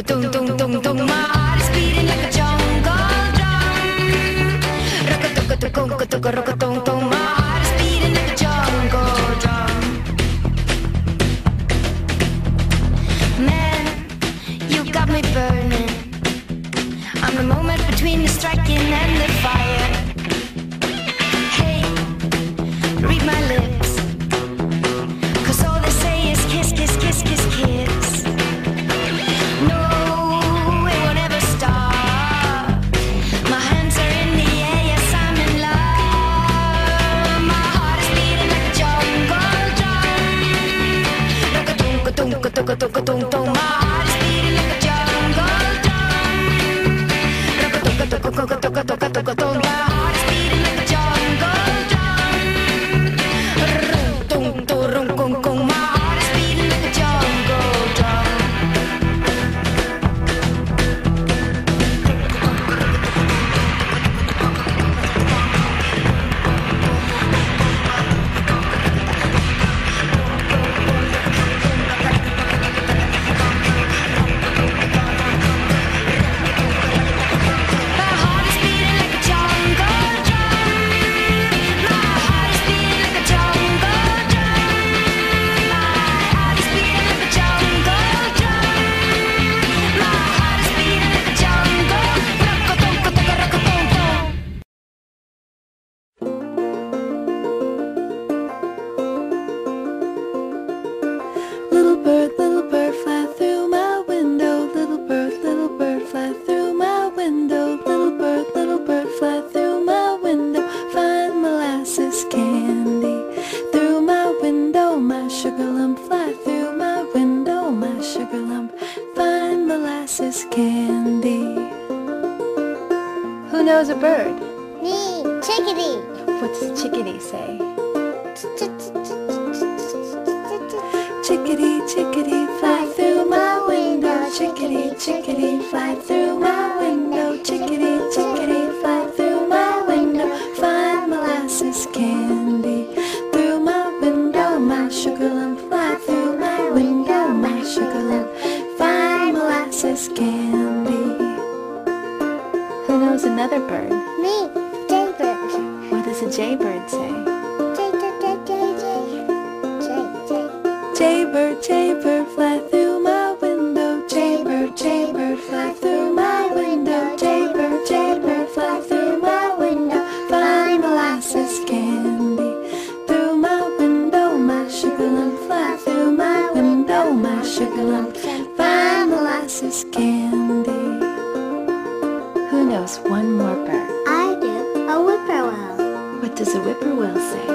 Rock-a-tung, tung, tung, tung. My heart is beating like a jungle drum. Rock-a-tung-a-tung, rock-a-tung, tung. My heart is beating like a jungle drum. Man, you got me burning. I'm the moment between the striking and the fire. Hey, read my lips, 'cause all they say is kiss, kiss, kiss, kiss, kiss. No, it won't ever stop. My hands are in the air, yes, I'm in love. My heart is beating like a jungle drum. Rock-a-tung-a-tung-a-tung-a-tung-a-tung. My heart is beating like a jungle drum. Rock-a-tung-a-tung-a-tung-a-tung-a-tung. My heart is beating like a jungle drum. Rum-tung-tung-rum-kung-kung. My heart is beating like a jungle drum. My heart is beating like a jungle drum. My heart is beating like a jungle drum. My heart is beating like a jungle drum. My heart is beating like a jungle. Rock-a-tung-a-tung-a-tung-a-tung. Little bird, fly through my window. Little bird, fly through my window. Little bird, fly through my window. Find molasses candy through my window. My sugar lump, fly through my window. My sugar lump, find molasses candy. Who knows a bird? Me, chickadee. What's the chickadee say? Chickadee, chickadee, fly through my window. Chickadee, chickadee, fly through my window. Chickadee, chickadee, fly through my window. Find molasses candy through my window. My sugar lump, fly through my window. My sugar lump, find molasses candy. Who knows another bird? Me, jaybird. What does a jaybird say? Jaybird, jaybird, fly through my window. Jaybird, jaybird, fly through my window. Jaybird, jaybird, fly through my window. Find molasses candy through my window. My sugar lump, fly through my window. My sugar lump, find molasses candy. Who knows one more bird? I do. A whippoorwill. What does a whippoorwill say?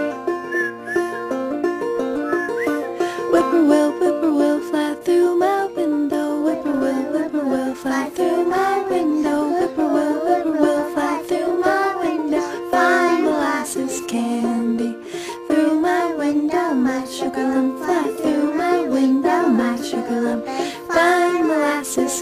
Whippoorwill, whippoorwill, fly through my window. Whippoorwill, whippoorwill, fly through my window. Whippoorwill, whippoorwill, fly through my window. Find molasses candy through my window. My sugar lump, fly through my window. My sugar lump, find molasses